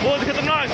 बहुत खतरनाक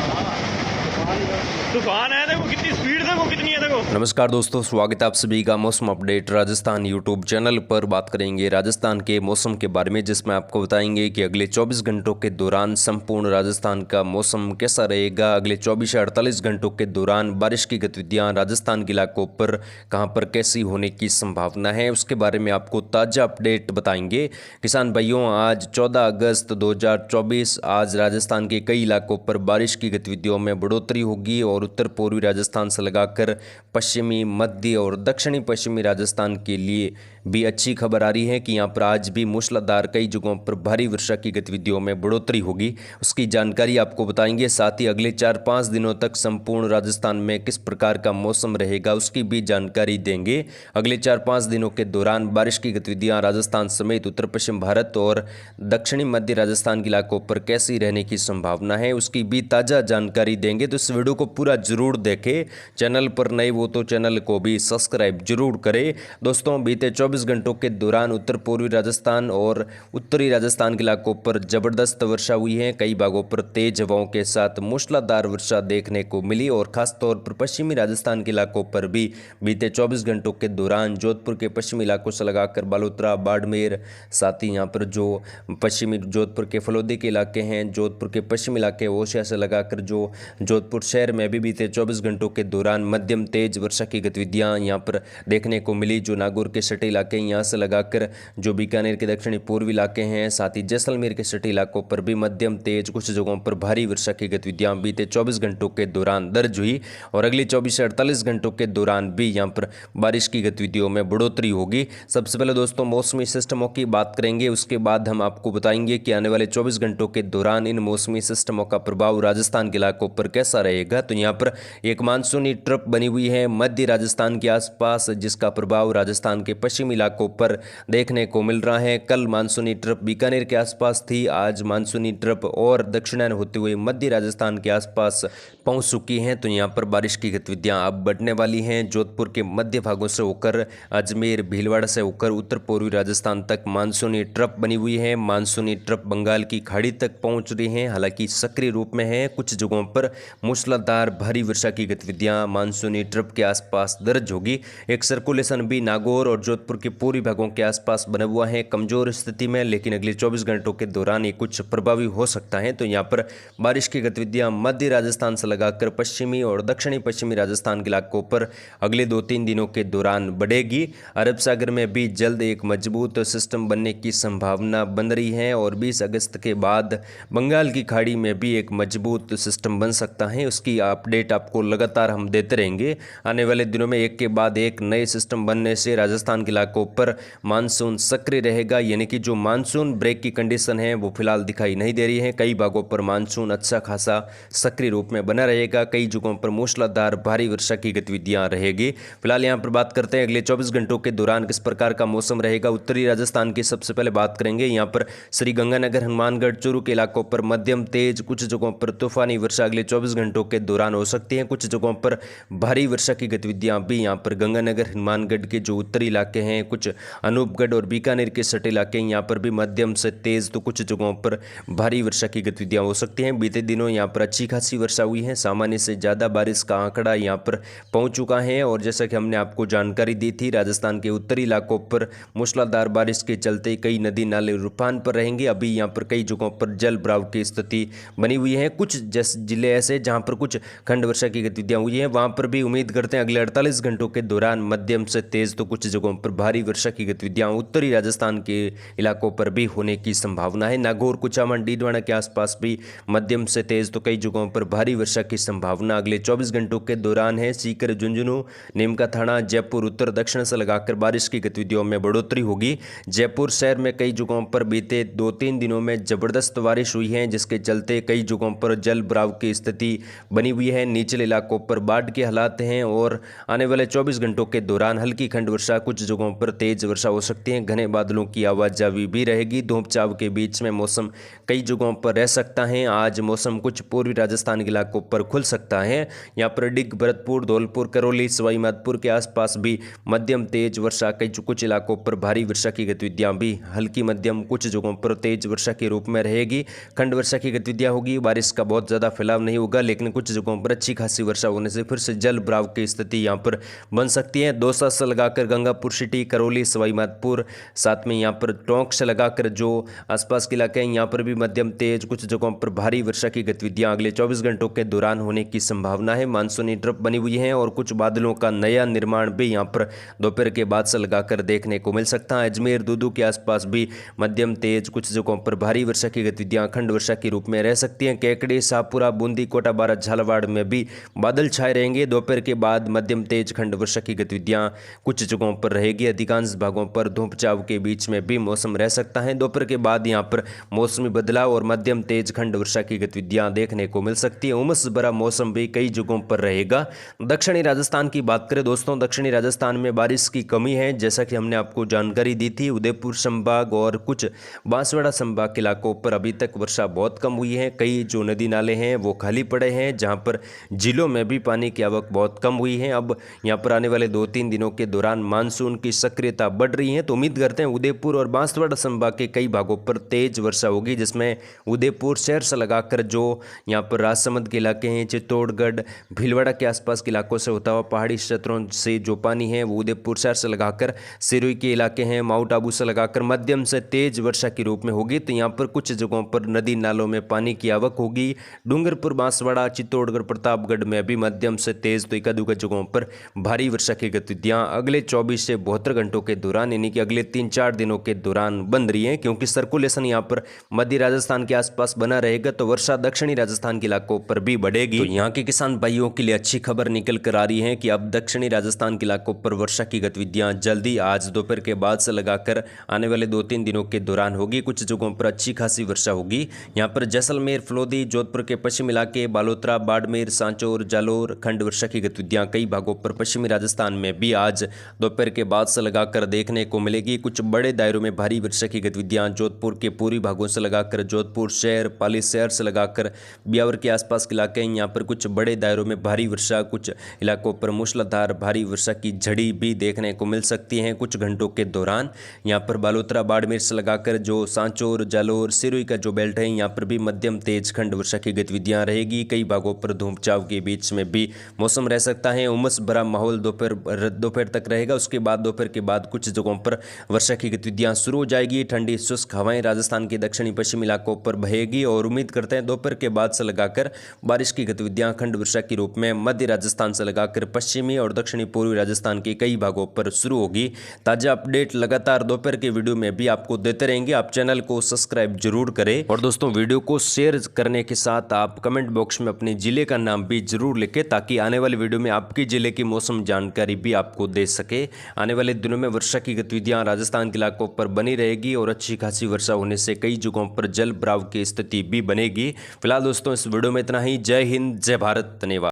तूफान है। देखो कितनी स्पीड, देखो कितनी है, देखो। नमस्कार दोस्तों, स्वागत है आप सभी का मौसम अपडेट राजस्थान यूट्यूब चैनल पर। बात करेंगे राजस्थान के मौसम के बारे में, जिसमें आपको बताएंगे कि अगले 24 घंटों के दौरान संपूर्ण राजस्थान का मौसम कैसा रहेगा। अगले 24 से 48 घंटों के दौरान बारिश की गतिविधियां राजस्थान के इलाकों पर कहां पर कैसी होने की संभावना है, उसके बारे में आपको ताज़ा अपडेट बताएंगे। किसान भाइयों, आज 14 अगस्त 2024 आज राजस्थान के कई इलाकों पर बारिश की गतिविधियों में बढ़ोतरी होगी और उत्तर पूर्वी राजस्थान से लगाकर पश्चिमी, मध्य और दक्षिणी पश्चिमी राजस्थान के लिए भी अच्छी खबर आ रही है कि यहाँ पर आज भी मूसलाधार कई जगहों पर भारी वर्षा की गतिविधियों में बढ़ोतरी होगी। उसकी जानकारी आपको बताएंगे। साथ ही अगले 4-5 दिनों तक संपूर्ण राजस्थान में किस प्रकार का मौसम रहेगा उसकी भी जानकारी देंगे। अगले 4-5 दिनों के दौरान बारिश की गतिविधियां राजस्थान समेत उत्तर पश्चिम भारत और दक्षिणी मध्य राजस्थान के इलाकों पर कैसी रहने की संभावना है, उसकी भी ताज़ा जानकारी देंगे। तो इस वीडियो को पूरा जरूर देखें। चैनल पर नए वो तो चैनल को भी सब्सक्राइब जरूर करें। दोस्तों, बीते 24 घंटों के दौरान उत्तर पूर्वी राजस्थान और उत्तरी राजस्थान के इलाकों पर जबरदस्त वर्षा हुई है। कई भागों पर तेज हवाओं के साथ मूसलाधार वर्षा देखने को मिली और खासतौर पर पश्चिमी राजस्थान के इलाकों पर भी बीते 24 घंटों के दौरान जोधपुर के पश्चिमी इलाकों से लगाकर बालोतरा, बाड़मेर, साथ ही यहाँ पर जो पश्चिमी जोधपुर के फलोदी के इलाके हैं, जोधपुर के पश्चिमी इलाके ओसिया से लगाकर जो जोधपुर शहर में भी बीते 24 घंटों के दौरान मध्यम तेज वर्षा की गतिविधियां यहाँ पर देखने को मिली। जो नागौर के सटे इलाके यहाँ से लगाकर जो बीकानेर के दक्षिणी पूर्वी इलाके हैं, साथ ही जैसलमेर के सटे इलाकों पर भी मध्यम तेज, कुछ जगहों पर भारी वर्षा की गतिविधियां बीते 24 घंटों के दौरान दर्ज हुई और अगले 24 से 48 घंटों के दौरान भी यहाँ पर बारिश की गतिविधियों में बढ़ोतरी होगी। सबसे पहले दोस्तों मौसमी सिस्टमों की बात करेंगे, उसके बाद हम आपको बताएंगे कि आने वाले 24 घंटों के दौरान इन मौसमी सिस्टमों का प्रभाव राजस्थान के इलाकों पर कैसा रहेगा। तो यहाँ पर एक मानसूनी ट्रप बनी हुई है मध्य राजस्थान के आसपास, जिसका प्रभाव राजस्थान के पश्चिमी इलाकों पर देखने को मिल रहा है। कल मानसूनी ट्रप बीकानेर के आसपास थी, आज मानसूनी ट्रप और दक्षिणायन होते हुए मध्य राजस्थान के आसपास पहुंच चुकी हैं। तो यहाँ पर बारिश की गतिविधियां अब बढ़ने वाली हैं। जोधपुर के मध्य भागों से होकर अजमेर, भीलवाड़ा से होकर उत्तर पूर्वी राजस्थान तक मानसूनी ट्रप बनी हुई है। मानसूनी ट्रप बंगाल की खाड़ी तक पहुंच रही हैं, हालांकि सक्रिय रूप में है। कुछ जगहों पर मूसलाधार भारी वर्षा की गतिविधियां मानसूनी ट्रप के आसपास दर्ज होगी। एक सर्कुलेशन भी नागौर और जोधपुर के पूर्वी भागों के आसपास बना हुआ है, कमजोर स्थिति में, लेकिन अगले 24 घंटों के दौरान ये कुछ प्रभावी हो सकता है। तो यहाँ पर बारिश की गतिविधियां मध्य राजस्थान से लगाकर पश्चिमी और दक्षिणी पश्चिमी राजस्थान के इलाकों पर अगले 2-3 दिनों के दौरान बढ़ेगी। अरब सागर में भी जल्द एक मजबूत सिस्टम बनने की संभावना बन रही है और 20 अगस्त के बाद बंगाल की खाड़ी में भी एक मजबूत सिस्टम बन सकता है। उसकी अपडेट आपको लगातार हम देते रहेंगे। आने वाले दिनों में एक के बाद एक नए सिस्टम बनने से राजस्थान के इलाकों पर मानसून सक्रिय रहेगा, यानी कि जो मानसून ब्रेक की कंडीशन है वो फिलहाल दिखाई नहीं दे रही है। कई भागों पर मानसून अच्छा खासा सक्रिय रूप में बना रहेगा, कई जगहों पर मूसलाधार भारी वर्षा की गतिविधियां रहेगी। फिलहाल यहाँ पर बात करते हैं अगले 24 घंटों के दौरान किस प्रकार का मौसम रहेगा। उत्तरी राजस्थान की सबसे पहले बात करेंगे। यहाँ पर श्रीगंगानगर, हनुमानगढ़, चूरू के इलाकों पर मध्यम तेज, कुछ जगहों पर तूफानी वर्षा अगले 24 घंटों के दौरान हो सकती है। कुछ जगहों पर भारी वर्षा की गतिविधियां भी यहाँ पर गंगानगर, हनुमानगढ़ के जो उत्तरी इलाके हैं, कुछ अनूपगढ़ और बीकानेर के सटे इलाके, यहाँ पर भी मध्यम से तेज, तो कुछ जगहों पर भारी वर्षा की गतिविधियां हो सकती हैं। बीते दिनों यहाँ पर अच्छी खासी वर्षा हुई है, सामान्य से ज़्यादा बारिश का आंकड़ा यहाँ पर पहुँच चुका है। और जैसा कि हमने आपको जानकारी दी थी, राजस्थान के उत्तरी इलाकों पर मूसलाधार बारिश के चलते कई नदी नाले उफान पर रहेंगे। अभी यहाँ पर कई जगहों पर जल भराव की स्थिति बनी हुई है। कुछ जिले ऐसे जहाँ पर कुछ खंड वर्षा की गतिविधियां हुई हैं, वहाँ पर भी उम्मीद करते हैं अगले 48 घंटों के दौरान मध्यम से तेज, तो कुछ जगहों पर भारी वर्षा की गतिविधियां उत्तरी राजस्थान के इलाकों पर भी होने की संभावना है। नागौर, कुचामन, डीडवाना के आसपास भी मध्यम से तेज, तो कई जगहों पर भारी वर्षा की संभावना अगले 24 घंटों के दौरान है। सीकर, झुंझुनू, नीमका थाना, जयपुर, उत्तर दक्षिण से लगाकर बारिश की गतिविधियों में बढ़ोतरी होगी। जयपुर शहर में कई जगहों पर बीते 2-3 दिनों में जबरदस्त बारिश हुई है, जिसके चलते कई जगहों पर जल भराव की स्थिति बनी हुई है। निचले इलाकों पर बाढ़ के हालात हैं और आने वाले 24 घंटों के दौरान हल्की खंड वर्षा कुछ जगहों पर तेज वर्षा हो सकती है। घने बादलों की आवाजाही भी रहेगी। धूप छांव के बीच में मौसम कई जगहों पर रह सकता है। आज मौसम कुछ पूर्वी राजस्थान के इलाकों पर खुल सकता है। यहाँ पर डिग, भरतपुर, धौलपुर, करौली, सवाई माधोपुर के आसपास भी मध्यम तेज वर्षा, कुछ इलाकों पर भारी वर्षा की गतिविधियां भी हल्की मध्यम कुछ जगहों पर तेज वर्षा के रूप में रहेगी। खंड वर्षा की गतिविधियां होगी। बारिश का बहुत ज़्यादा फैलाव नहीं होगा, लेकिन कुछ जगहों पर अच्छी खासी वर्षा होने से फिर से जल भराव की स्थिति यहाँ पर बन सकती है। दौसा से लगाकर गंगापुर सिटी, करौली, सवाई माधोपुर, साथ में यहाँ पर टोंक से लगाकर जो आसपास के इलाके हैं यहाँ पर भी मध्यम तेज, कुछ जगहों पर भारी वर्षा की गतिविधियां अगले 24 घंटों के दौरान होने की संभावना है। मानसूनी ट्रफ बनी हुई है और कुछ बादलों का नया निर्माण भी यहाँ पर दोपहर के बाद से लगाकर देखने को मिल सकता है। अजमेर, दूदू के आसपास भी मध्यम तेज, कुछ जगहों पर भारी वर्षा की गतिविधियां खंड वर्षा के रूप में रह सकती हैं। केकड़ी, शाहपुरा, बूंदी, कोटा, बारा, झालावाड़ में भी बादल छाए रहेंगे। दोपहर के बाद मध्यम तेज खंड वर्षा की गतिविधियां कुछ जगहों पर रहेगी। अधिकांश भागों पर धूप छांव के बीच में भी मौसम रह सकता है। दोपहर के बाद यहां पर मौसमी बदलाव और मध्यम तेज खंड वर्षा की गतिविधियां देखने को मिल सकती है। उमस भरा मौसम भी कई जगहों पर रहेगा। दक्षिणी राजस्थान की बात करें दोस्तों, दक्षिणी राजस्थान में बारिश की कमी है, जैसा कि हमने आपको जानकारी दी थी। उदयपुर संभाग और कुछ बांसवाड़ा संभाग के इलाकों पर अभी तक वर्षा बहुत कम हुई है। कई जो नदी नाले हैं वो खाली पड़े हैं, जहां पर जिलों में भी पानी की आवक बहुत कम हुई है। अब यहां पर आने वाले 2-3 दिनों के दौरान मानसून की सक्रियता बढ़ रही है, तो उम्मीद करते हैं उदयपुर और बांसवाड़ा संभाग के कई भागों पर तेज वर्षा होगी, जिसमें उदयपुर शहर से लगाकर जो यहाँ पर राजसमंद के इलाके हैं, चित्तौड़गढ़, भीलवाड़ा के आसपास के इलाकों से होता हुआ पहाड़ी क्षेत्रों से जो पानी है वो उदयपुर शहर से लगाकर सिरोही के इलाके हैं, माउंट आबू से लगाकर मध्यम से तेज वर्षा के रूप में होगी। तो यहाँ पर कुछ जगहों पर नदी नालों में पानी की आवक होगी। डूंगरपुर, बांसवाड़ा, चित्तौड़गढ़, प्रतापगढ़ में भी मध्यम से तेज तो एकाध जगहों पर भारी वर्षा की गतिविधियां अगले 24 से 72 घंटों के दौरान, यानी कि अगले 3-4 दिनों के दौरान बन रही है। क्योंकि सर्कुलेशन यहाँ पर मध्य राजस्थान के आसपास बना रहेगा, तो वर्षा दक्षिणी राजस्थान के इलाकों पर भी बढ़ेगी। तो यहाँ के किसान भाइयों के लिए अच्छी खबर निकल कर आ रही है कि अब दक्षिणी राजस्थान के इलाकों पर वर्षा की गतिविधियां जल्दी आज दोपहर के बाद से लगाकर आने वाले 2-3 दिनों के दौरान होगी। कुछ जगहों पर अच्छी खासी वर्षा होगी। यहाँ पर जैसलमेर, फलोदी, जोधपुर के पश्चिम इलाके, बालोतरा, बाड़मेर, सांचौर, जालोर खंड वर्षा की गतिविधियां कई भागों पर पश्चिमी राजस्थान में भी आज दोपहर के बाद से लगाकर देखने को मिलेगी। कुछ बड़े दायरों में भारी वर्षा की गतिविधियां जोधपुर के पूर्वी भागों से लगाकर जोधपुर शहर, पाली शहर से लगाकर ब्यावर के आसपास के इलाके हैं, यहाँ पर कुछ बड़े दायरों में भारी वर्षा, कुछ इलाकों पर मूसलाधार भारी वर्षा की झड़ी भी देखने को मिल सकती है कुछ घंटों के दौरान। यहाँ पर बालोतरा, बाड़मेर से लगाकर जो सांचौर, जालोर, सिरोही का जो बेल्ट है, यहाँ पर भी मध्यम तेज खंड वर्षा की गतिविधियां रहेगी। कई भागों पर धूप छांव के बीच में भी मौसम रह सकता है। उमस भरा माहौल दोपहर तक रहेगा। उसके बाद दोपहर के बाद कुछ जगहों पर वर्षा की गतिविधियां शुरू हो जाएगी। ठंडी शुष्क हवाएं राजस्थान के दक्षिणी पश्चिमी इलाकों पर बहेगी और उम्मीद करते हैं दोपहर के बाद से लगाकर बारिश की गतिविधियां खंड वर्षा के रूप में मध्य राजस्थान से लगाकर पश्चिमी और दक्षिणी पूर्वी राजस्थान के कई भागों पर शुरू होगी। ताजा अपडेट लगातार दोपहर के वीडियो में भी आपको देते रहेंगे। आप चैनल को सब्सक्राइब जरूर करें और दोस्तों वीडियो को शेयर करने के साथ आप कमेंट बॉक्स में अपने जिले का नाम भी जरूर लिखें, ताकि आने वाले वीडियो में आपके जिले की मौसम जानकारी भी आपको दे सके। आने वाले दिनों में वर्षा की गतिविधियां राजस्थान के इलाकों पर बनी रहेगी और अच्छी खासी वर्षा होने से कई जगहों पर जल भराव की स्थिति भी बनेगी। फिलहाल दोस्तों इस वीडियो में इतना ही। जय हिंद, जय भारत, धन्यवाद।